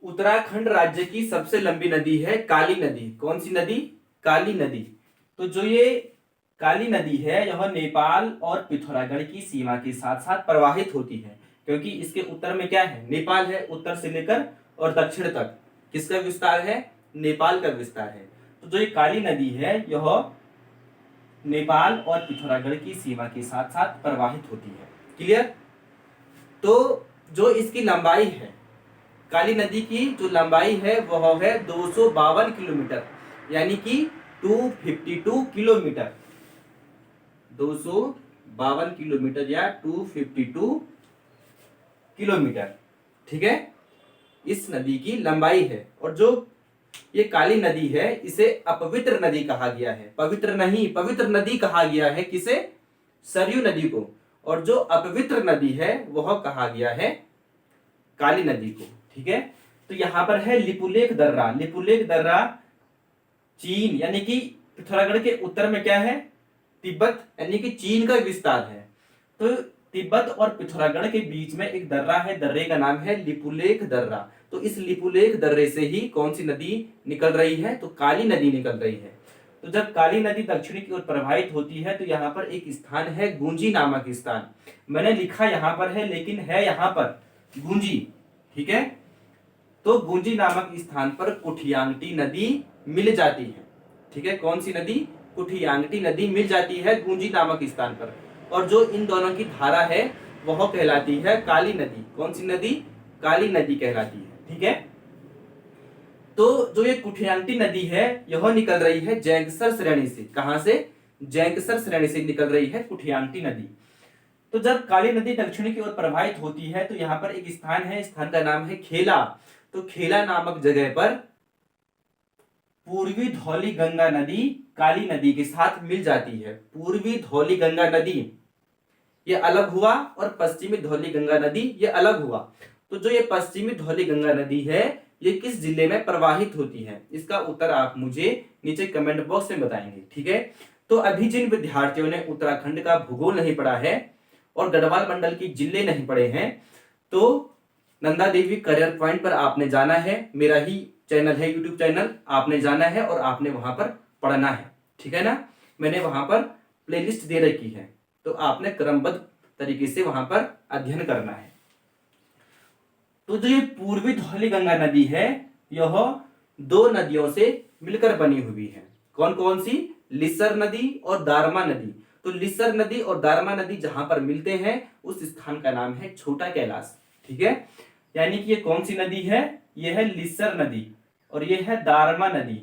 उत्तराखंड राज्य की सबसे लंबी नदी है काली नदी। कौन सी नदी? काली नदी। तो जो ये काली नदी है यह नेपाल और पिथौरागढ़ की सीमा के साथ साथ प्रवाहित होती है, क्योंकि इसके उत्तर में क्या है? नेपाल है। उत्तर से लेकर और दक्षिण तक किसका विस्तार है? नेपाल का विस्तार है। तो जो ये काली नदी है यह नेपाल और पिथौरागढ़ की सीमा के साथ साथ प्रवाहित होती है। क्लियर? तो जो इसकी लंबाई है, काली नदी की जो लंबाई है वह है 252 किलोमीटर, यानी कि 252 किलोमीटर, 252 किलोमीटर या 252 किलोमीटर। ठीक है, इस नदी की लंबाई है। और जो ये काली नदी है इसे अपवित्र नदी कहा गया है। पवित्र नहीं, पवित्र नदी कहा गया है किसे? सरयू नदी को। और जो अपवित्र नदी है वह कहा गया है काली नदी को। ठीक है, तो यहां पर है लिपुलेख दर्रा। लिपुलेख दर्रा चीन यानी कि पिथौरागढ़ के उत्तर में क्या है? तिब्बत यानी कि चीन का विस्तार है। तो तिब्बत और पिथौरागढ़ के बीच में एक दर्रा है, दर्रे का नाम है लिपुलेख दर्रा। तो इस लिपुलेख दर्रे से ही कौन सी नदी निकल रही है? तो काली नदी निकल रही है। तो जब काली नदी दक्षिण की ओर प्रवाहित होती है तो यहाँ पर एक स्थान है गुंजी नामक स्थान। मैंने लिखा यहाँ पर है लेकिन है यहाँ पर गुंजी। ठीक है, तो गुंजी नामक स्थान पर कुठियांगटी नदी मिल जाती है। ठीक है, कौन सी नदी? कुठियांगटी नदी मिल जाती है गुंजी नामक स्थान पर। और जो इन दोनों की धारा है वह कहलाती है काली नदी। कौन सी नदी? काली नदी कहलाती है। ठीक है, तो जो ये कुठियांगटी नदी है यह निकल रही है जैंकसर श्रेणी से। कहां से? जैंकसर श्रेणी से निकल रही है कुठियांगटी नदी। तो जब काली नदी दक्षिण की ओर प्रवाहित होती है तो यहाँ पर एक स्थान है, स्थान का नाम है खेला। तो खेला नामक जगह पर पूर्वी धौली गंगा नदी काली नदी के साथ मिल जाती है। पूर्वी धौली गंगा नदी ये अलग हुआ और पश्चिमी धौली गंगा नदी ये अलग हुआ। तो जो ये पश्चिमी धौली गंगा नदी है ये किस जिले में प्रवाहित होती है? इसका उत्तर आप मुझे नीचे कमेंट बॉक्स में बताएंगे। ठीक है, तो अभी जिन विद्यार्थियों ने उत्तराखंड का भूगोल नहीं पढ़ा है और गढ़वाल मंडल की जिले नहीं पढ़े हैं तो नंदा देवी करियर पॉइंट पर आपने जाना है। मेरा ही चैनल है, यूट्यूब चैनल, आपने जाना है और आपने वहां पर पढ़ना है। ठीक है ना, मैंने वहां पर प्लेलिस्ट दे रखी है, तो आपने क्रमबद्ध तरीके से वहां पर अध्ययन करना है। तो जो ये पूर्वी धौली गंगा नदी है यह दो नदियों से मिलकर बनी हुई है। कौन कौन सी? लिसर नदी और दारमा नदी। तो लिसर नदी और दारमा नदी जहां पर मिलते हैं उस स्थान का नाम है छोटा कैलाश। ठीक है, यानी कि ये कौन सी नदी है? ये है लिसर नदी और ये है दारमा नदी।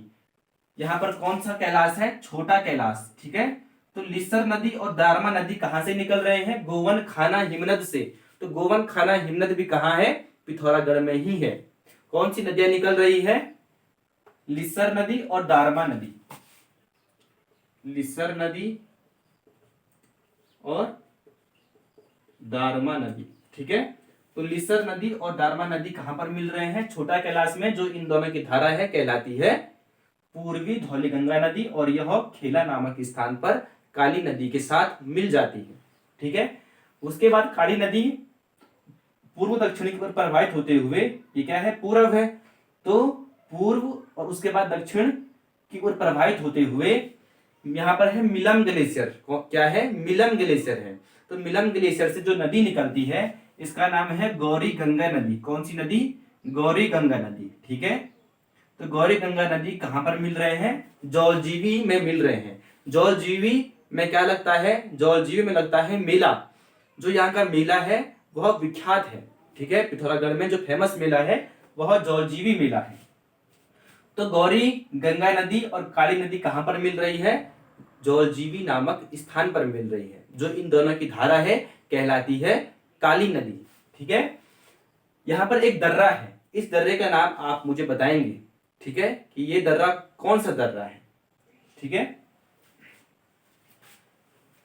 यहाँ पर कौन सा कैलाश है? छोटा कैलाश। ठीक है, तो लिसर नदी और दारमा नदी कहां से निकल रहे हैं? गोवन खाना हिमनद से। तो गोवन खाना हिमनद भी कहां है? पिथौरागढ़ में ही है। कौन सी नदियां निकल रही है? लिसर नदी और दारमा नदी। लिसर नदी और दारमा नदी। ठीक है, तो लिसर नदी और दारमा नदी कहां पर मिल रहे हैं? छोटा कैलाश में। जो इन दोनों की धारा है कहलाती है पूर्वी धौली गंगा नदी और यह खेला नामक स्थान पर काली नदी के साथ मिल जाती है। ठीक है, उसके बाद काली नदी पूर्व दक्षिणी की ओर प्रवाहित होते हुए ये क्या है? पूर्व है। तो पूर्व और उसके बाद दक्षिण की ओर प्रवाहित होते हुए यहाँ पर है मिलम ग्लेशियर। क्या है? मिलम ग्लेशियर है। तो मिलम ग्लेशियर से जो नदी निकलती है इसका नाम है गौरी गंगा नदी। कौन सी नदी? गौरी गंगा नदी। ठीक है, तो गौरी गंगा नदी कहां पर मिल रहे हैं? जौलजीबी में मिल रहे हैं। जौलजीबी में क्या लगता है? जौलजीबी में लगता है मेला। जो यहाँ का मेला है वह विख्यात है। ठीक है, पिथौरागढ़ में जो फेमस मेला है वह जौलजीबी मेला है। तो गौरी गंगा नदी और काली नदी कहां पर मिल रही है? जौलजीबी नामक स्थान पर मिल रही है। जो इन दोनों की धारा है कहलाती है काली नदी। ठीक है, यहां पर एक दर्रा है, इस दर्रे का नाम आप मुझे बताएंगे। ठीक है, कि ये दर्रा कौन सा दर्रा है? ठीक है,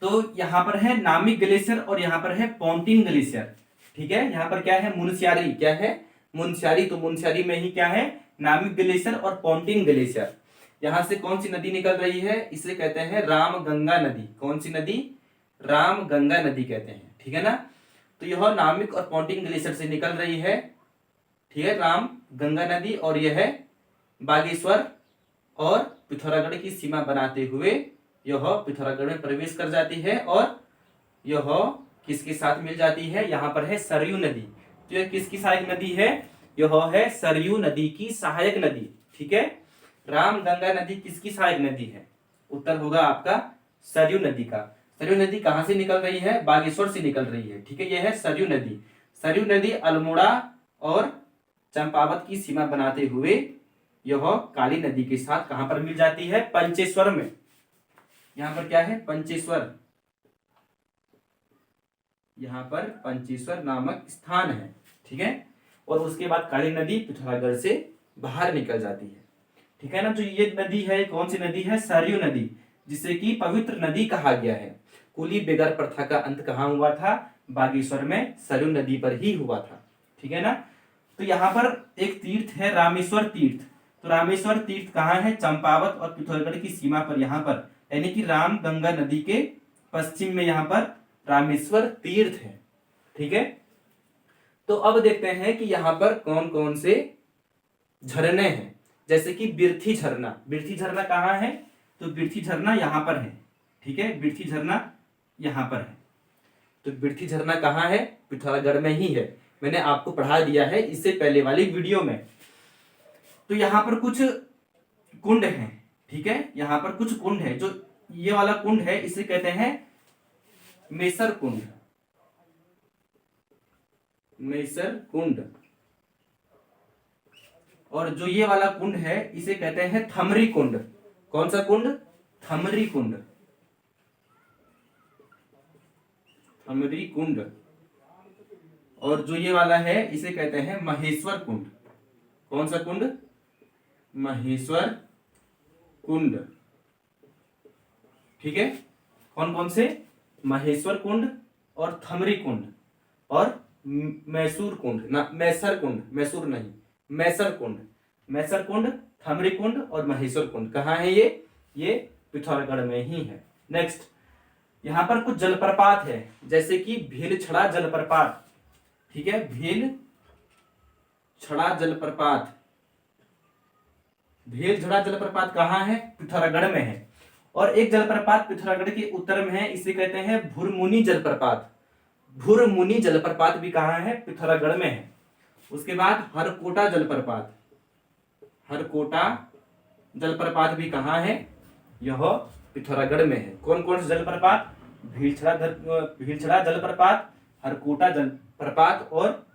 तो यहां पर है नामिक ग्लेशियर और यहां पर है पोंटिन ग्लेशियर। ठीक है, यहां पर क्या है? मुनस्यारी। क्या है? मुनस्यारी। तो मुनस्यारी में ही क्या है? नामिक ग्लेशियर और पोंटिन ग्लेशियर। यहां से कौन सी नदी निकल रही है? इसे कहते हैं राम गंगा नदी। कौन सी नदी? राम गंगा नदी कहते हैं। ठीक है ना, तो यह नामिक और पोंटिन ग्लेशियर से निकल रही है। ठीक है, राम गंगा नदी और यह बागेश्वर और पिथौरागढ़ की सीमा बनाते हुए यह पिथौरागढ़ में प्रवेश कर जाती है और यह किसके साथ मिल जाती है, यहाँ पर है सरयू नदी। तो यह किसकी सहायक नदी है, यह है सरयू नदी की सहायक नदी। ठीक है, राम गंगा नदी किसकी सहायक नदी है, उत्तर होगा आपका सरयू नदी का। सरयू नदी कहां से निकल रही है, बागेश्वर से निकल रही है। ठीक है, यह है सरयू नदी। सरयू नदी अल्मोड़ा और चंपावत की सीमा बनाते हुए यह काली नदी के साथ कहां पर मिल जाती है, पंचेश्वर में। यहां पर क्या है, पंचेश्वर, यहाँ पर पंचेश्वर नामक स्थान है। ठीक है, और उसके बाद काली नदी पिथौरागढ़ से बाहर निकल जाती है। ठीक है ना, जो ये नदी है कौन सी नदी है, सरयू नदी, जिसे कि पवित्र नदी कहा गया है। कुली बेगर प्रथा का अंत कहाँ हुआ था, बागेश्वर में सरयू नदी पर ही हुआ था। ठीक है ना, तो यहाँ पर एक तीर्थ है रामेश्वर तीर्थ। तो रामेश्वर तीर्थ कहाँ है, चंपावत और पिथौरागढ़ की सीमा पर, यहाँ पर यानी कि राम गंगा नदी के पश्चिम में यहाँ पर रामेश्वर तीर्थ है। ठीक है, तो अब देखते हैं कि यहाँ पर कौन कौन से झरने हैं, जैसे कि बिरथी झरना। बिरथी झरना कहाँ है, तो बिरथी झरना यहाँ पर है। ठीक है, बिरथी झरना यहाँ पर है। तो बिरथी झरना कहाँ है, पिथौरागढ़ में ही है। मैंने आपको पढ़ा दिया है इससे पहले वाली वीडियो में। तो यहाँ पर कुछ कुंड हैं। ठीक है, यहाँ पर कुछ कुंड है। जो ये वाला कुंड है इसे कहते हैं मेसर कुंड, मेसर कुंड। और जो ये वाला कुंड है इसे कहते हैं थमरी कुंड। कौन सा कुंड, थमरी कुंड, थमरी कुंड। और जो ये वाला है इसे कहते हैं महेश्वर कुंड। कौन सा कुंड, महेश्वर कुंड। ठीक है, कौन कौन से, महेश्वर कुंड और थमरी कुंड और मैसूर कुंड ना, मैसर कुंड, मैसूर नहीं, मैसर कुंड। मैसर कुंड, थमरी कुंड और महेश्वर कुंड कहाँ है ये पिथौरागढ़ में ही है। नेक्स्ट, यहाँ पर कुछ जलप्रपात है, जैसे कि भीलछड़ा जलप्रपात। ठीक है, भीलछड़ा जलप्रपात। भीलछड़ा जलप्रपात कहाँ है, पिथौरागढ़ में है। और एक जलप्रपात पिथौरागढ़ के उत्तर में है, इसे कहते हैं भुरमुनी जलप्रपात। भुरमुनी जलप्रपात भी कहाँ है, पिथौरागढ़ में है। उसके बाद हरकोटा जलप्रपात, हरकोटा जलप्रपात भी कहाँ है, यह पिथौरागढ़ में है। कौन कौन से जलप्रपात, भीलछड़ा जलप्रपात, हरकोटा जलप्रपात और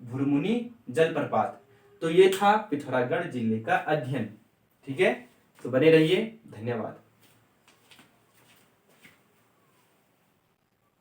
भुरमुनी जलप्रपात। तो ये था पिथौरागढ़ जिले का अध्ययन। ठीक है, तो बने रहिए, धन्यवाद।